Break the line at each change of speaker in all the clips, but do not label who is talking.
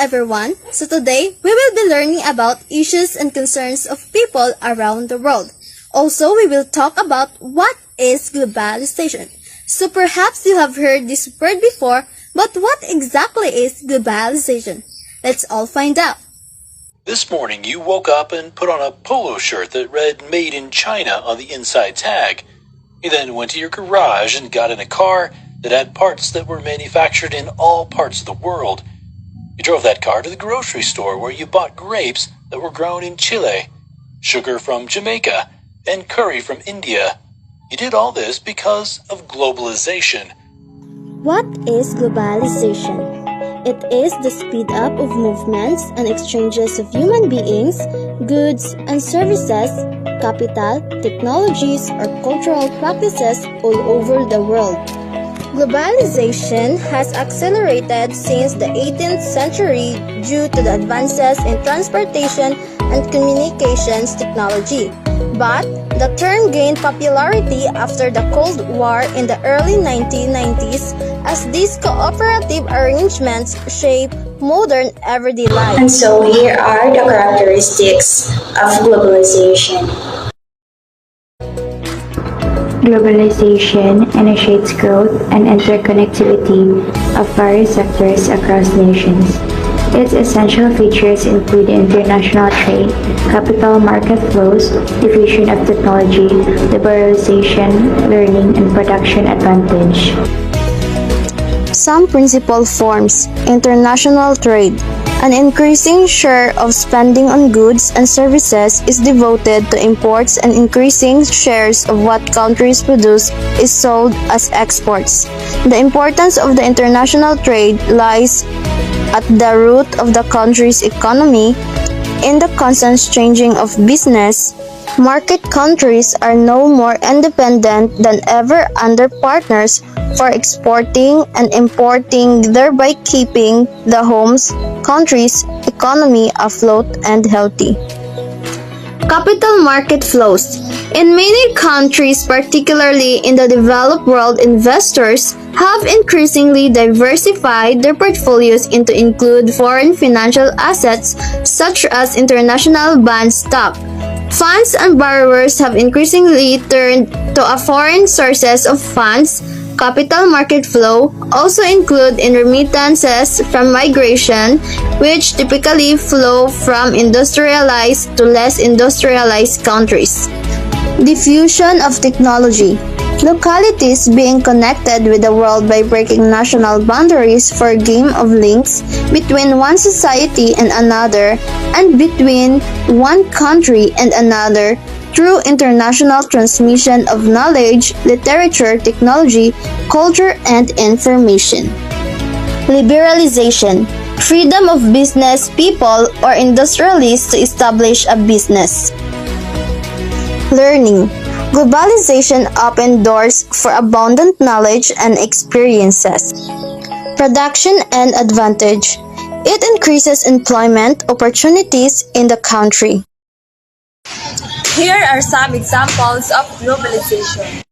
everyone. So today, we will be learning about issues and concerns of people around the world. Also, we will talk about what is globalization. So perhaps you have heard this word before, but what exactly is globalization? Let's all find out.
This morning you woke up and put on a polo shirt that read Made in China on the inside tag. You then went to your garage and got in a car that had parts that were manufactured in all parts of the world. You drove that car to the grocery store where you bought grapes that were grown in Chile, sugar from Jamaica, and curry from India. You did all this because of globalization.
What is globalization? It is the speed up of movements and exchanges of human beings, goods and services, capital, technologies, or cultural practices all over the world. Globalization has accelerated since the 18th century due to the advances in transportation and communications technology. But the term gained popularity after the Cold War in the early 1990s as these cooperative arrangements shape modern everyday life.
And so here are the characteristics of globalization.
Globalization initiates growth and interconnectivity of various sectors across nations. Its essential features include international trade, capital market flows, diffusion of technology, liberalization, learning, and production advantage.
Some principal forms: international trade. An increasing share of spending on goods and services is devoted to imports, and increasing shares of what countries produce is sold as exports. The importance of the international trade lies at the root of the country's economy. In the constant changing of business, market countries are no more independent than ever under partners for exporting and importing, thereby keeping the country's economy afloat and healthy. Capital market flows. In many countries, particularly in the developed world, investors have increasingly diversified their portfolios into include foreign financial assets such as international bond stock. Funds and borrowers have increasingly turned to foreign sources of funds. Capital market flow also include in remittances from migration, which typically flow from industrialized to less industrialized countries. Diffusion of technology. Localities being connected with the world by breaking national boundaries for a game of links between one society and another, and between one country and another through international transmission of knowledge, literature, technology, culture, and information. Liberalization. Freedom of business people or industrialists to establish a business. Learning. Globalization opened doors for abundant knowledge and experiences. Production and advantage. It increases employment opportunities in the country.
Here are some examples of globalization.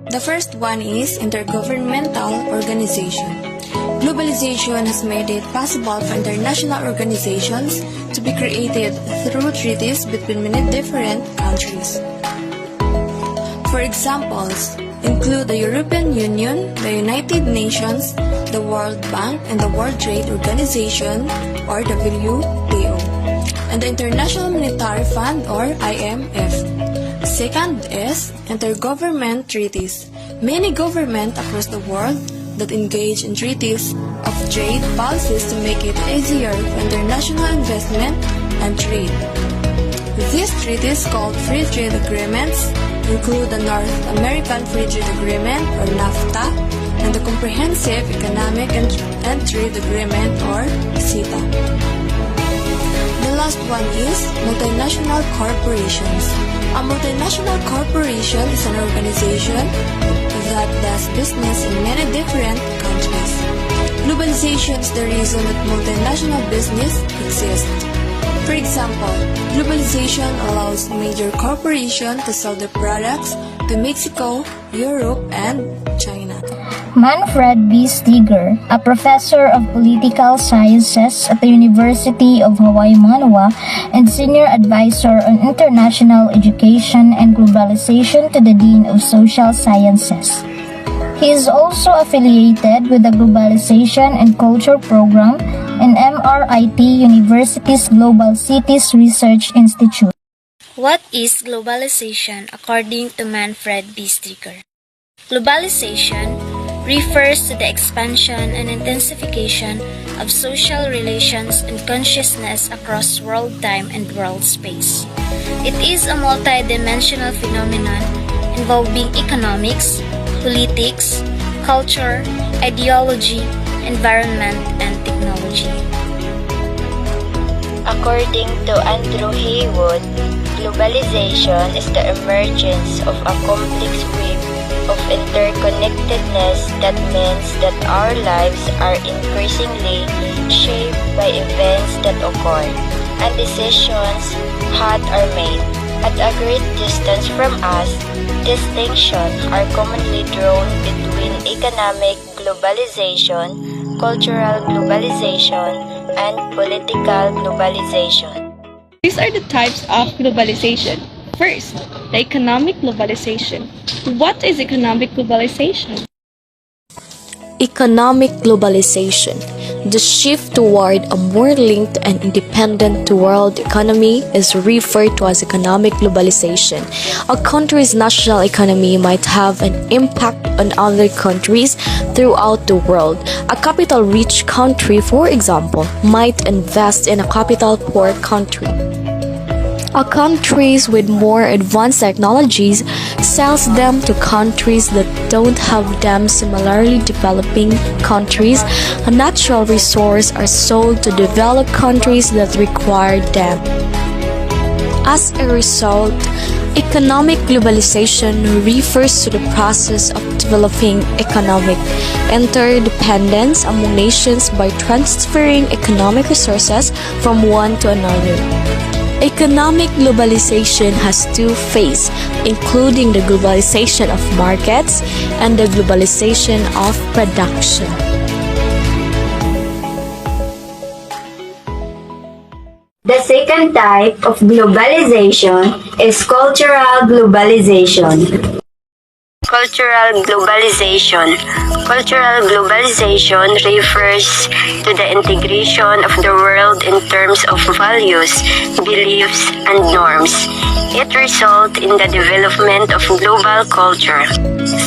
The first one is intergovernmental organization. Globalization has made it possible for international organizations to be created through treaties between many different countries. For examples, include the European Union, the United Nations, the World Bank, and the World Trade Organization, or WTO, and the International Monetary Fund, or IMF. Second is intergovernment treaties. Many governments across the world that engage in treaties of trade policies to make it easier for international investment and trade. These treaties, called free trade agreements, include the North American Free Trade Agreement, or NAFTA, and the Comprehensive Economic and Trade Agreement, or CETA. The last one is multinational corporations. A multinational corporation is an organization that does business in many different countries. Globalization is the reason that multinational business exists. For example, globalization allows major corporations to sell their products to Mexico, Europe, and China.
Manfred B. Steger, a professor of political sciences at the University of Hawaii Manoa and senior advisor on international education and globalization to the Dean of Social Sciences. He is also affiliated with the Globalization and Culture Program in MRIT University's Global Cities Research Institute.
What is globalization according to Manfred B. Steger? Globalization refers to the expansion and intensification of social relations and consciousness across world time and world space. It is a multidimensional phenomenon involving economics, politics, culture, ideology, environment, and technology.
According to Andrew Haywood, globalization is the emergence of a complex web of interconnectedness that means that our lives are increasingly shaped by events that occur, and decisions that are made at a great distance from us. Distinctions are commonly drawn between economic globalization, cultural globalization, and political globalization.
These are the types of globalization. First, the economic globalization. What is economic globalization?
Economic globalization, the shift toward a more linked and independent world economy, is referred to as economic globalization. A country's national economy might have an impact on other countries throughout the world. A capital-rich country, for example, might invest in a capital-poor country. A countries with more advanced technologies sells them to countries that don't have them. Similarly, developing countries, a natural resource, are sold to developed countries that require them. As a result, economic globalization refers to the process of developing economic interdependence among nations by transferring economic resources from one to another. Economic globalization has two phases, including the globalization of markets and the globalization of production.
The second type of globalization is cultural globalization.
Cultural globalization. Cultural globalization refers to the integration of the world in terms of values, beliefs, and norms. It results in the development of global culture.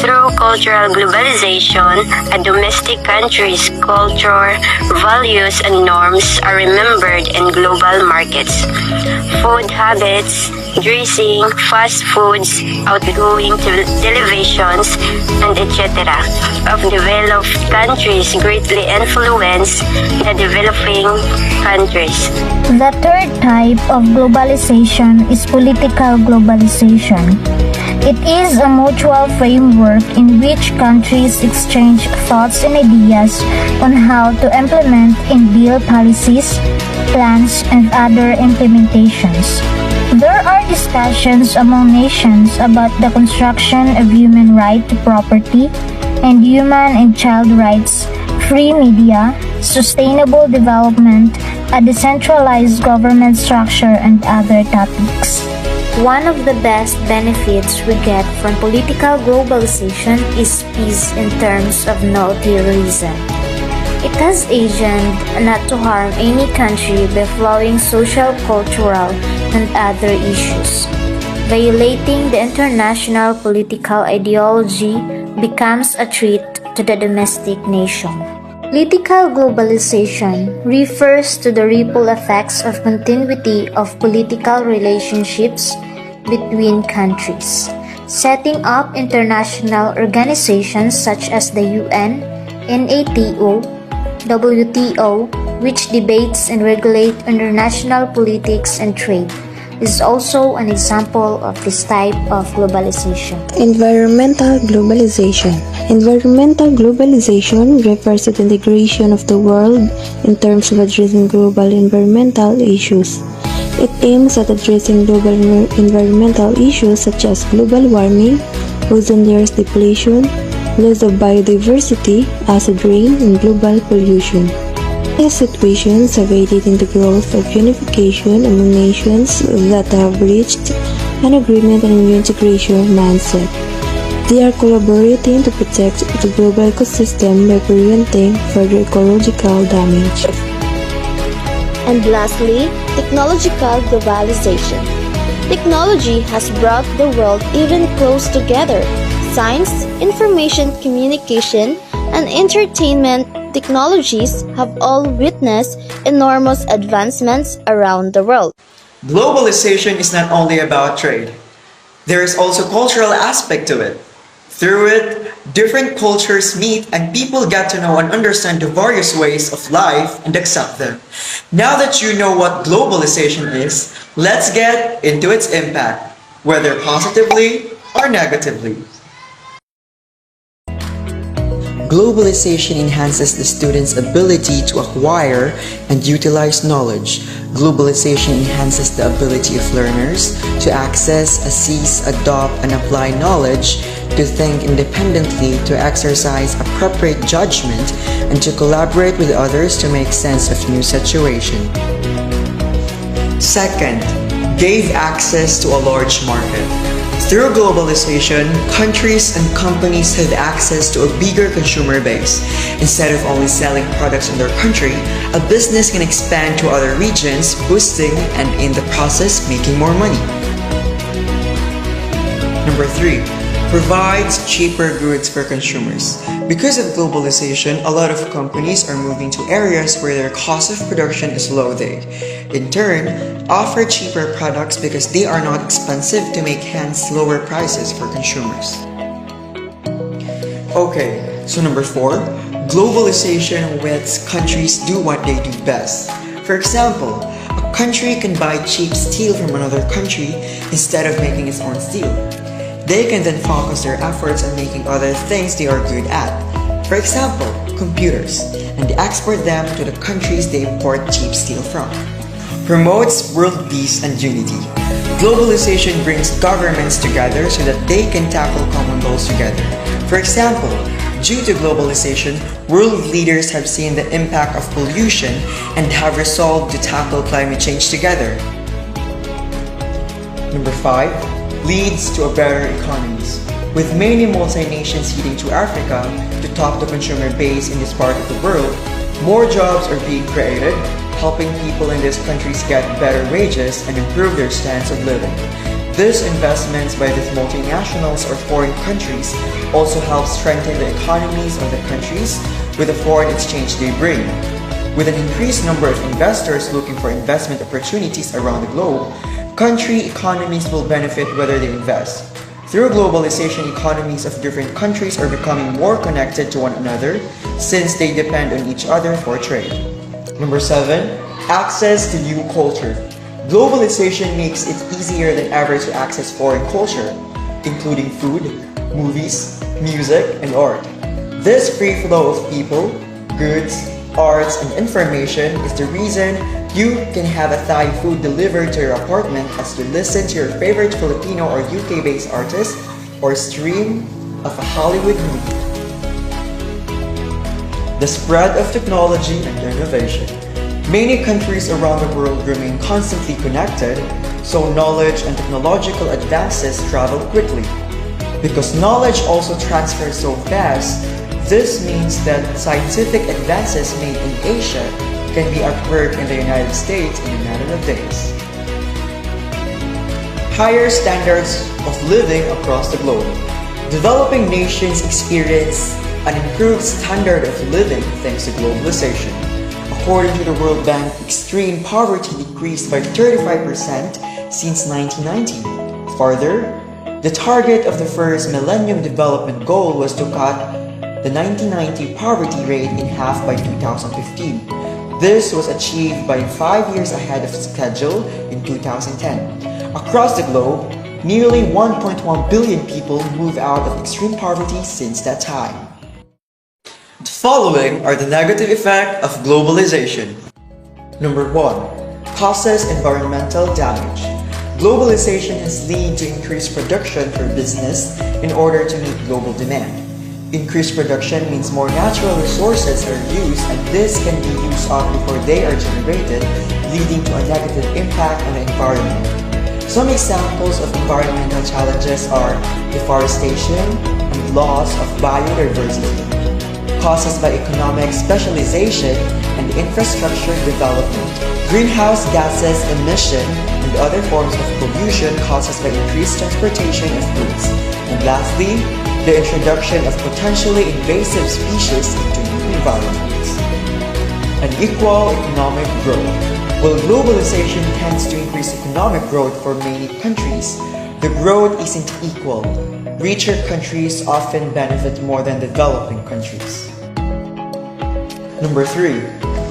Through cultural globalization, a domestic country's culture, values, and norms are remembered in global markets. Food habits, dressing, fast foods, outgoing televisions, and etc. of developed countries greatly influence the developing countries.
The third type of globalization is political globalization. It is a mutual framework in which countries exchange thoughts and ideas on how to implement and build policies, plans, and other implementations. There are discussions among nations about the construction of human right to property and human and child rights, free media, sustainable development, a decentralized government structure, and other topics.
One of the best benefits we get from political globalization is peace in terms of no terrorism. It has aimed not to harm any country by flowing social, cultural, and other issues. Violating the international political ideology becomes a threat to the domestic nation. Political globalization refers to the ripple effects of continuity of political relationships between countries, setting up international organizations such as the UN, NATO, WTO, which debates and regulate international politics and trade, is also an example of this type of globalization.
Environmental globalization. Environmental globalization refers to the integration of the world in terms of addressing global environmental issues. It aims at addressing global environmental issues such as global warming, ozone layers depletion, loss of biodiversity, acid rain, and global pollution. These situations have aided in the growth of unification among nations that have reached an agreement and integration mindset. They are collaborating to protect the global ecosystem by preventing further ecological damage.
And lastly, technological globalization. Technology has brought the world even close together. Science, information communication, and entertainment technologies have all witnessed enormous advancements around the world.
Globalization is not only about trade. There is also cultural aspect to it. Through it, different cultures meet and people get to know and understand the various ways of life and accept them. Now that you know what globalization is, let's get into its impact, whether positively or negatively.
Globalization enhances the student's ability to acquire and utilize knowledge. Globalization enhances the ability of learners to access, assess, adopt, and apply knowledge, to think independently, to exercise appropriate judgment, and to collaborate with others to make sense of new situations.
Second, gave access to a large market. Through globalization, countries and companies have access to a bigger consumer base. Instead of only selling products in their country, a business can expand to other regions, boosting and in the process making more money. Number 3. Provides cheaper goods for consumers. Because of globalization, a lot of companies are moving to areas where their cost of production is low. They, in turn, offer cheaper products because they are not expensive to make, hence lower prices for consumers. Okay, so number 4, globalization lets countries do what they do best. For example, a country can buy cheap steel from another country instead of making its own steel. They can then focus their efforts on making other things they are good at. For example, computers, and they export them to the countries they import cheap steel from. Promotes world peace and unity. Globalization brings governments together so that they can tackle common goals together. For example, due to globalization, world leaders have seen the impact of pollution and have resolved to tackle climate change together. Number 5. Leads to a better economies. With many multinations heading to Africa to top the consumer base in this part of the world, more jobs are being created, helping people in these countries get better wages and improve their standards of living. These investments by these multinationals or foreign countries also help strengthen the economies of the countries with the foreign exchange they bring. With an increased number of investors looking for investment opportunities around the globe, country economies will benefit whether they invest. Through globalization, economies of different countries are becoming more connected to one another since they depend on each other for trade. Number 7. Access to new culture. Globalization makes it easier than ever to access foreign culture, including food, movies, music, and art. This free flow of people, goods, arts, and information is the reason you can have a Thai food delivered to your apartment as you listen to your favorite Filipino or UK-based artist or stream of a Hollywood movie. The spread of technology and innovation. Many countries around the world remain constantly connected, so knowledge and technological advances travel quickly. Because knowledge also transfers so fast, this means that scientific advances made in Asia can be occurred in the United States in a matter of days. Higher standards of living across the globe. Developing nations experience an improved standard of living thanks to globalization. According to the World Bank, extreme poverty decreased by 35% since 1990. Further, the target of the first Millennium Development Goal was to cut the 1990 poverty rate in half by 2015. This was achieved by 5 years ahead of schedule in 2010. Across the globe, nearly 1.1 billion people moved out of extreme poverty since that time. The following are the negative effects of globalization. Number 1. Causes environmental damage. Globalization has led to increased production for business in order to meet global demand. Increased production means more natural resources are used, and this can be used up before they are generated, leading to a negative impact on the environment. Some examples of environmental challenges are deforestation and loss of biodiversity, causes by economic specialization and infrastructure development, greenhouse gases emission, and other forms of pollution caused by increased transportation of goods, and lastly, the introduction of potentially invasive species into new environments. Unequal economic growth. While globalization tends to increase economic growth for many countries, the growth isn't equal. Richer countries often benefit more than developing countries. Number 3.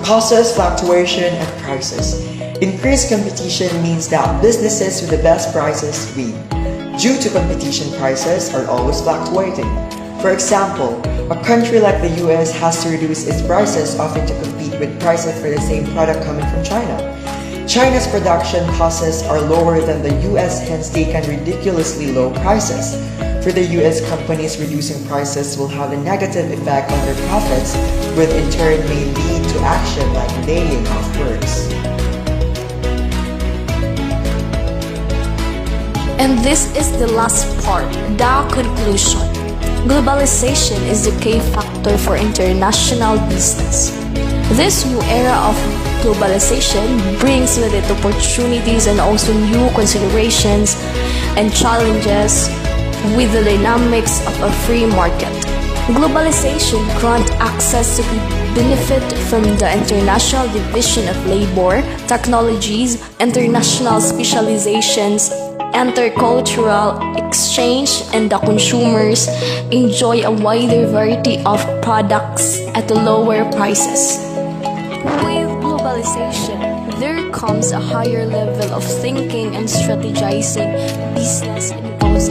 Causes fluctuation and prices. Increased competition means that businesses with the best prices win. Due to competition, prices are always fluctuating. For example, a country like the US has to reduce its prices often to compete with prices for the same product coming from China. China's production costs are lower than the US, hence they can ridiculously low prices. For the US, companies reducing prices will have a negative effect on their profits, which in turn may lead to action like laying off workers.
And this is the last part, the conclusion. Globalization is the key factor for international business. This new era of globalization brings with it opportunities and also new considerations and challenges with the dynamics of a free market. Globalization grants access to benefit from the international division of labor, technologies, international specializations, intercultural exchange, and the consumers enjoy a wider variety of products at lower prices. With globalization, there comes a higher level of thinking and strategizing business involves